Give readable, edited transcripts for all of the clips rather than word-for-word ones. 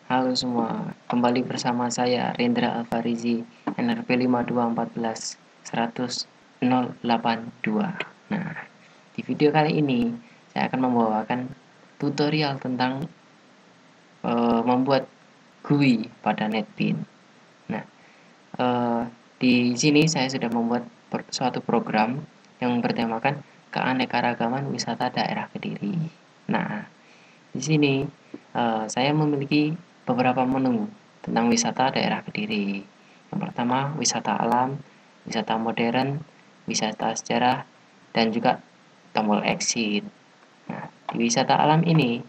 Halo semua, kembali bersama saya Rendra Alfarizi, NRP 5214 10082. Nah, di video kali ini saya akan membawakan tutorial tentang membuat GUI pada NetBeans. Nah, di sini saya sudah membuat suatu program yang bertemakan keanekaragaman wisata daerah Kediri. Nah, di sini saya memiliki beberapa menu tentang wisata daerah Kediri. Yang pertama, wisata alam, wisata modern, wisata sejarah, dan juga tombol exit. Nah, di wisata alam ini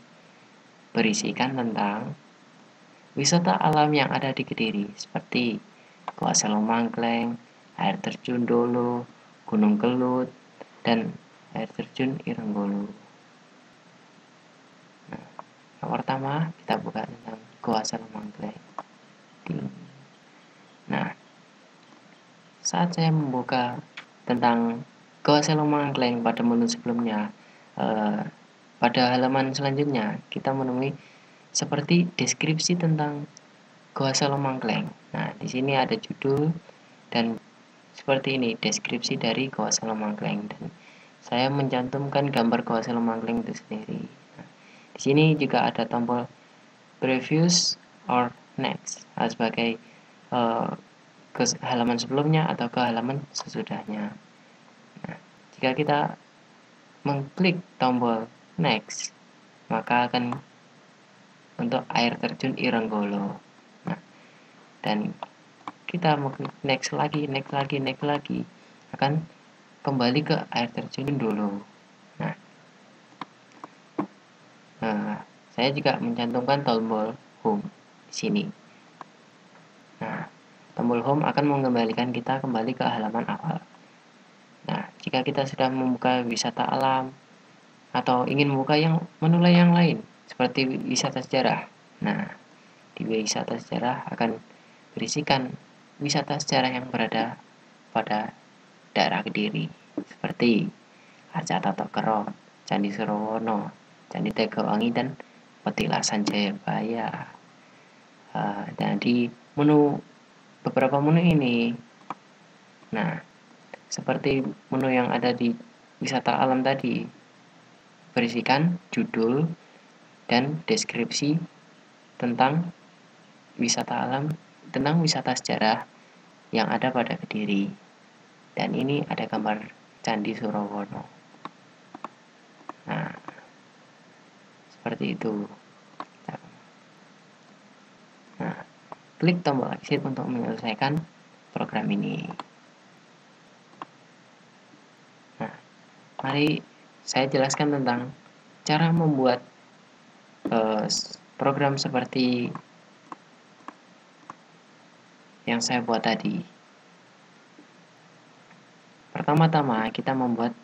berisikan tentang wisata alam yang ada di Kediri, seperti Gua Selomangkleng, air terjun Dolo, Gunung Kelut, dan air terjun Irenggolo. Yang pertama, kita buka tentang Gua Selomangkleng. Nah, saat saya membuka tentang Gua Selomangkleng pada menu sebelumnya, pada halaman selanjutnya kita menemui seperti deskripsi tentang Gua Selomangkleng. Nah, di sini ada judul dan seperti ini deskripsi dari Gua Selomangkleng, dan saya mencantumkan gambar Gua Selomangkleng itu sendiri. Nah, di sini juga ada tombol previous or next sebagai ke halaman sebelumnya atau ke halaman sesudahnya. Nah, jika kita mengklik tombol next, maka akan untuk air terjun Irenggolo. Nah, dan kita mengklik next lagi, akan kembali ke air terjun dulu. Nah, saya juga mencantumkan tombol home di sini. Nah, tombol home akan mengembalikan kita kembali ke halaman awal. Nah, jika kita sudah membuka wisata alam atau ingin membuka menu yang lain seperti wisata sejarah. Nah, di wisata sejarah akan berisikan wisata sejarah yang berada pada daerah Kediri seperti Arca Tato Kero, Candi Surawono, Candi Tegawangi, dan Petilasan Jayabaya. Dan di beberapa menu ini, nah, seperti menu yang ada di wisata alam tadi, berisikan judul dan deskripsi tentang wisata alam, tentang wisata sejarah yang ada pada Kediri. Dan ini ada gambar Candi Surawono. Nah, seperti itu. Nah, klik tombol exit untuk menyelesaikan program ini. Nah, mari saya jelaskan tentang cara membuat program seperti yang saya buat tadi. Pertama-tama kita membuat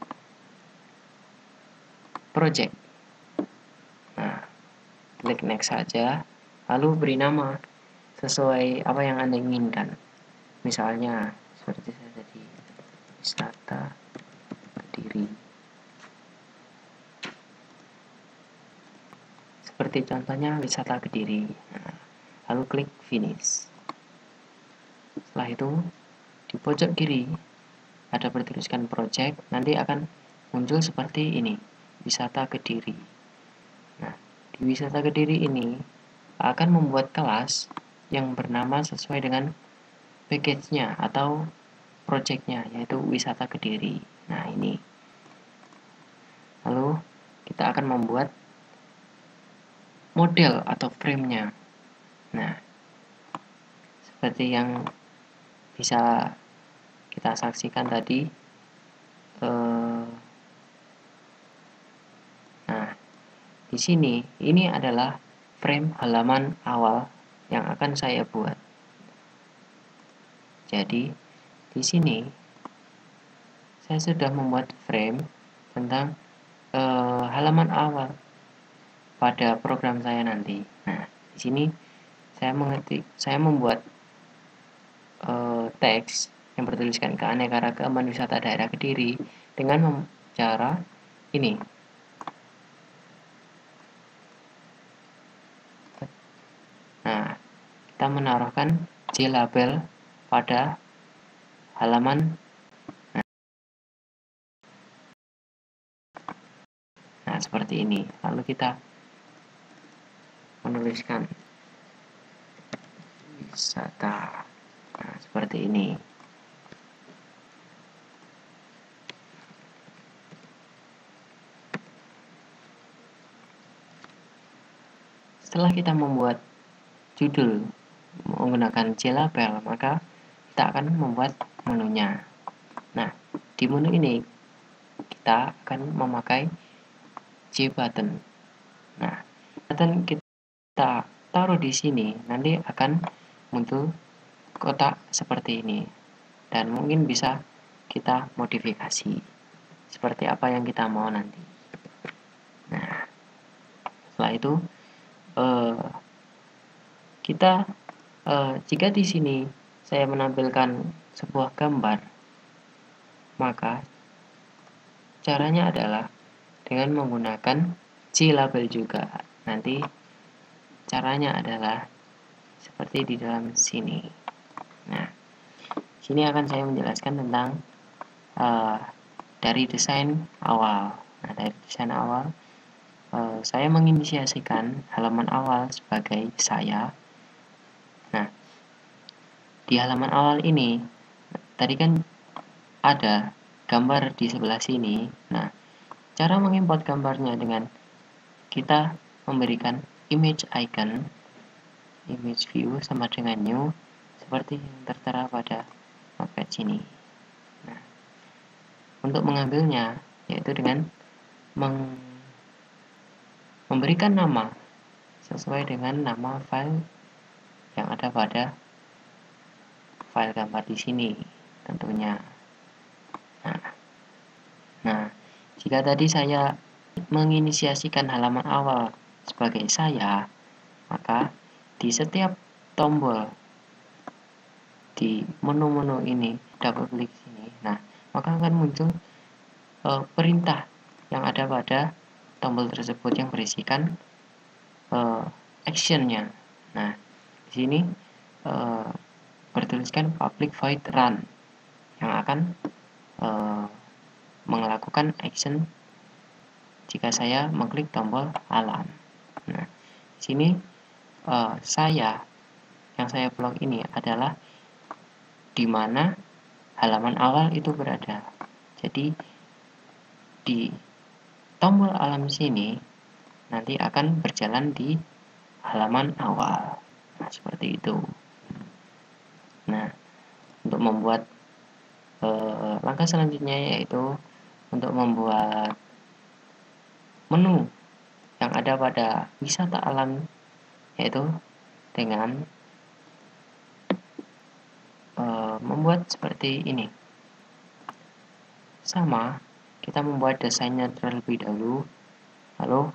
project. Nah, klik next saja, lalu beri nama sesuai apa yang Anda inginkan. Misalnya seperti saya tadi, wisata Kediri. Seperti contohnya wisata Kediri. Nah, lalu klik finish. Setelah itu di pojok kiri ada bertuliskan project, nanti akan muncul seperti ini, wisata Kediri. Nah, di wisata Kediri ini akan membuat kelas yang bernama sesuai dengan package-nya atau project-nya, yaitu wisata Kediri. Nah, ini. Lalu kita akan membuat model atau frame-nya. Nah, seperti yang bisa kita saksikan tadi. Nah, di sini ini adalah frame halaman awal yang akan saya buat. Jadi, di sini saya sudah membuat frame tentang halaman awal pada program saya nanti. Nah, di sini saya membuat teks yang bertuliskan keanekaragaman wisata daerah Kediri dengan cara ini. Nah, kita menaruhkan JLabel pada halaman. Nah, seperti ini. Lalu kita menuliskan wisata. Nah, seperti ini. Setelah kita membuat judul menggunakan JLabel, maka kita akan membuat menunya. Nah, di menu ini kita akan memakai JButton. Nah, button kita taruh di sini, nanti akan muncul kotak seperti ini. Dan mungkin bisa kita modifikasi seperti apa yang kita mau nanti. Nah, setelah itu kita jika di sini saya menampilkan sebuah gambar, maka caranya adalah dengan menggunakan JLabel juga. Nanti caranya adalah seperti di dalam sini. Nah, sini akan saya menjelaskan tentang dari desain awal. Nah, dari desain awal saya menginisiasikan halaman awal sebagai saya. Nah, di halaman awal ini tadi kan ada gambar di sebelah sini. Nah, cara mengimport gambarnya dengan kita memberikan image icon, image view sama dengan new, seperti yang tertera pada notepad sini. Nah, untuk mengambilnya yaitu dengan memberikan nama sesuai dengan nama file yang ada pada file gambar di sini tentunya. Nah, jika tadi saya menginisiasikan halaman awal sebagai saya, maka di setiap tombol di menu-menu ini, double klik sini, nah, maka akan muncul perintah yang ada pada tombol tersebut yang berisikan actionnya. Nah, di sini bertuliskan public void run yang akan melakukan action jika saya mengklik tombol alarm. Nah, di sini saya yang saya blok ini adalah di mana halaman awal itu berada. Jadi di tombol alarm sini nanti akan berjalan di halaman awal. Nah, seperti itu. Nah, untuk membuat langkah selanjutnya yaitu untuk membuat menu yang ada pada wisata alam, yaitu dengan membuat seperti ini. Sama, kita membuat desainnya terlebih dahulu, lalu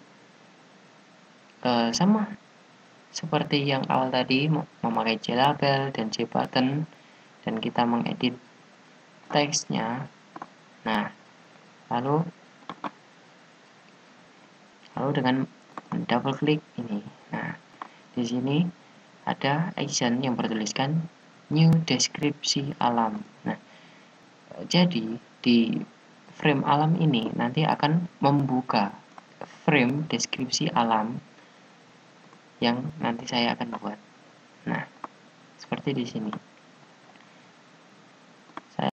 sama seperti yang awal tadi, memakai JLabel dan JButton, dan kita mengedit teksnya. Nah, lalu dengan double klik ini. Nah, di sini ada action yang bertuliskan new deskripsi alam. Nah, jadi di frame alam ini nanti akan membuka frame deskripsi alam yang nanti saya akan buat. Nah, seperti di sini. Saya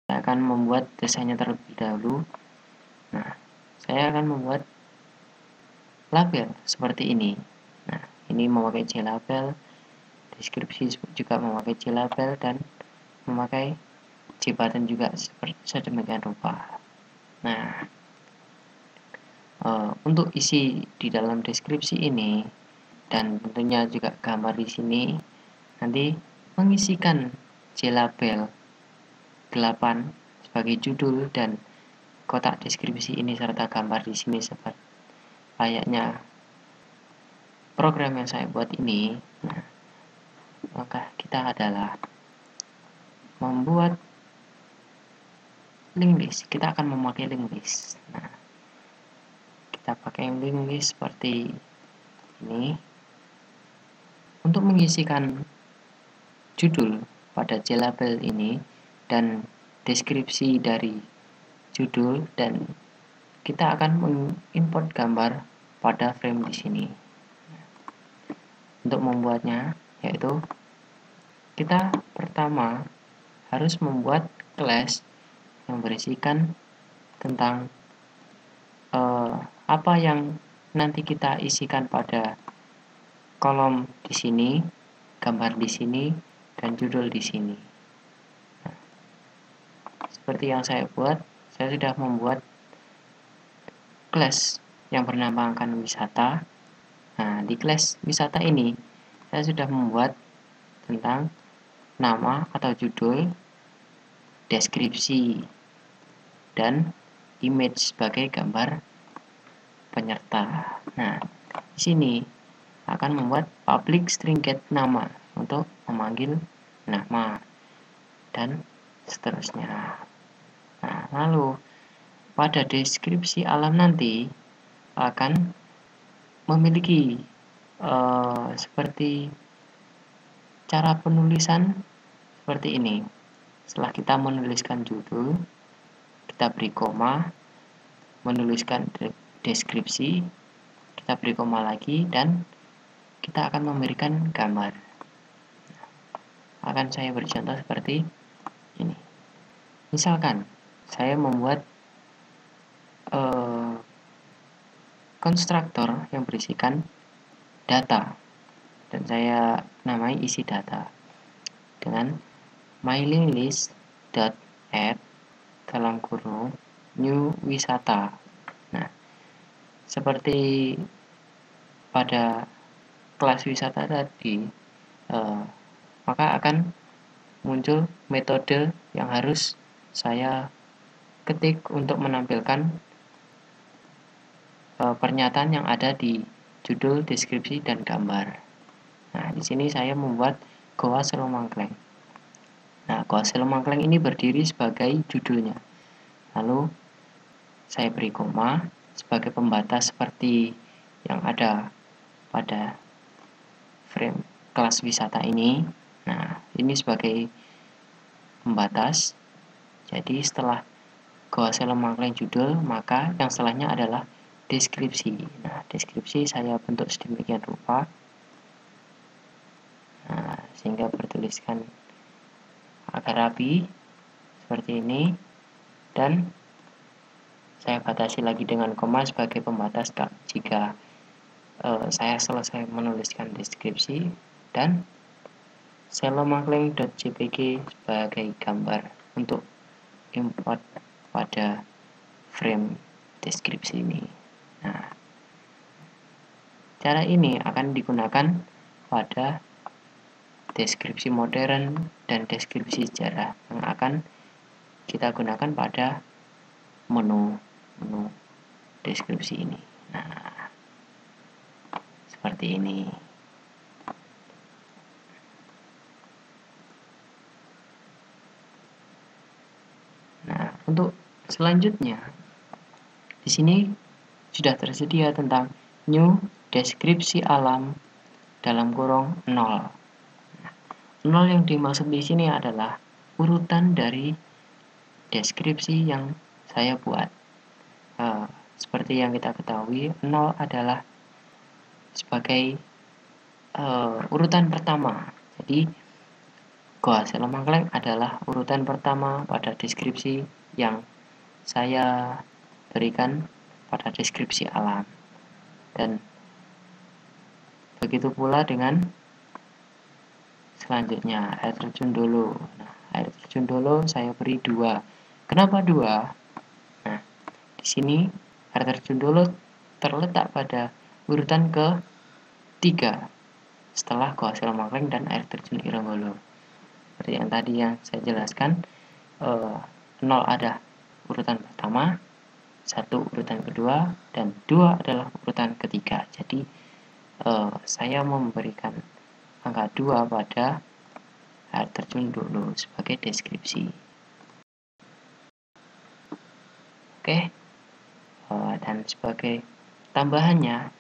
akan membuat desainnya terlebih dahulu. Nah, saya akan membuat label seperti ini. Nah, ini memakai JLabel, deskripsi juga memakai JLabel, dan memakai JButton juga seperti sedemikian rupa. Nah, untuk isi di dalam deskripsi ini dan tentunya juga gambar di sini nanti mengisikan JLabel 8 sebagai judul dan kotak deskripsi ini serta gambar di sini seperti layaknya program yang saya buat ini. Nah, maka kita adalah membuat link list. Kita akan memakai link list. Nah, kita pakai link list seperti ini. mengisikan judul pada J-label ini dan deskripsi dari judul, dan kita akan mengimport gambar pada frame di sini. Untuk membuatnya, yaitu kita pertama harus membuat class yang berisikan tentang apa yang nanti kita isikan pada kolom di sini, gambar di sini, dan judul di sini. Nah, seperti yang saya buat, saya sudah membuat class yang bernama Angkan Wisata. Nah, di class wisata ini saya sudah membuat tentang nama atau judul, deskripsi, dan image sebagai gambar penyerta. Nah, di sini akan membuat public string get nama untuk memanggil nama dan seterusnya. Nah, lalu pada deskripsi alam nanti akan memiliki seperti cara penulisan seperti ini. Setelah kita menuliskan judul, kita beri koma, menuliskan deskripsi, kita beri koma lagi, dan kita akan memberikan gambar. Akan saya beri contoh seperti ini. Misalkan saya membuat konstruktor yang berisikan data, dan saya namai isi data dengan mailinglist.add dalam kurung new wisata. Nah, seperti pada kelas wisata tadi, maka akan muncul metode yang harus saya ketik untuk menampilkan pernyataan yang ada di judul, deskripsi, dan gambar. Nah, di sini saya membuat Goa Selomangkleng. Nah, Goa Selomangkleng ini berdiri sebagai judulnya. Lalu saya beri koma sebagai pembatas seperti yang ada pada frame kelas wisata ini. Nah, ini sebagai pembatas. Jadi setelah Goa Selomangkleng judul, maka yang setelahnya adalah deskripsi. Nah, deskripsi saya bentuk sedemikian rupa, sehingga bertuliskan agak rapi seperti ini, dan saya batasi lagi dengan koma sebagai pembatas jika saya selesai menuliskan deskripsi, dan selomangkleng.jpg sebagai gambar untuk import pada frame deskripsi ini. Nah, cara ini akan digunakan pada deskripsi modern dan deskripsi sejarah yang akan kita gunakan pada menu deskripsi ini. Nah, seperti ini. Nah, untuk selanjutnya di sini sudah tersedia tentang new deskripsi alam dalam kurung 0. 0 yang dimaksud di sini adalah urutan dari deskripsi yang saya buat. Seperti yang kita ketahui, 0 adalah sebagai urutan pertama. Jadi, Goa Selomangkleng adalah urutan pertama pada deskripsi yang saya berikan pada deskripsi alam. Dan begitu pula dengan selanjutnya, air terjun Dolo. Nah, air terjun Dolo saya beri 2. Kenapa 2? Nah, di sini air terjun Dolo terletak pada urutan ke-3 setelah Goa Selomangkleng dan air terjun Ironggolo. Seperti yang tadi yang saya jelaskan, 0 ada urutan pertama, 1 urutan kedua, dan 2 adalah urutan ketiga. Jadi saya memberikan angka 2 pada air terjun Dolo sebagai deskripsi. Oke, dan sebagai tambahannya,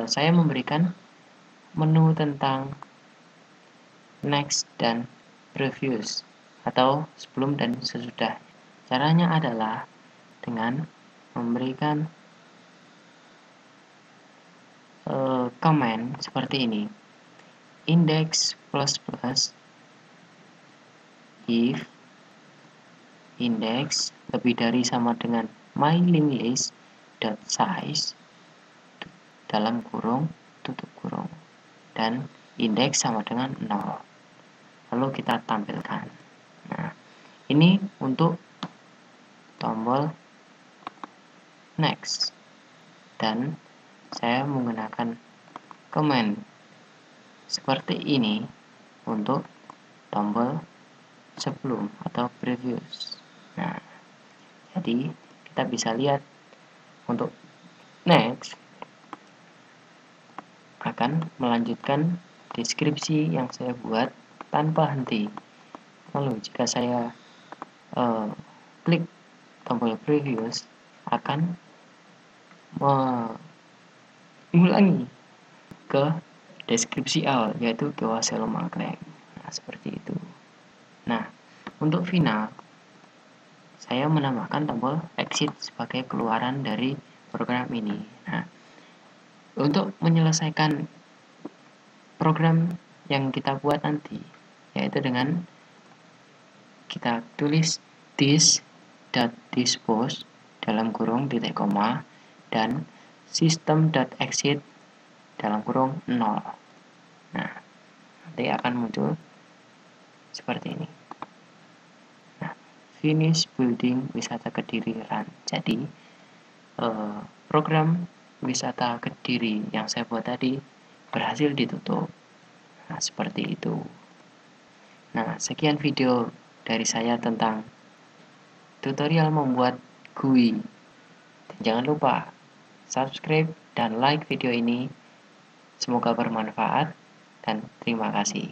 saya memberikan menu tentang next, dan previous, atau sebelum dan sesudah. Caranya adalah dengan memberikan comment seperti ini. Index plus plus if index lebih dari sama dengan my linked list dot size dalam kurung tutup kurung dan indeks sama dengan 0. Lalu kita tampilkan. Nah, ini untuk tombol next, dan saya menggunakan comment seperti ini untuk tombol sebelum atau previous. Nah, jadi kita bisa lihat untuk next akan melanjutkan deskripsi yang saya buat tanpa henti. Lalu jika saya klik tombol previous, akan mengulangi ke deskripsi awal, yaitu Goa Selama Claim. Nah, seperti itu. Nah, untuk final, saya menambahkan tombol exit sebagai keluaran dari program ini. Nah, untuk menyelesaikan program yang kita buat nanti, yaitu dengan kita tulis this.dispose dalam kurung titik koma dan system.exit dalam kurung 0. Nah, nanti akan muncul seperti ini. Nah, finish building wisata Kediri run. Jadi program wisata Kediri yang saya buat tadi berhasil ditutup. Nah, seperti itu. Nah, sekian video dari saya tentang tutorial membuat GUI. Dan jangan lupa subscribe dan like video ini. Semoga bermanfaat dan terima kasih.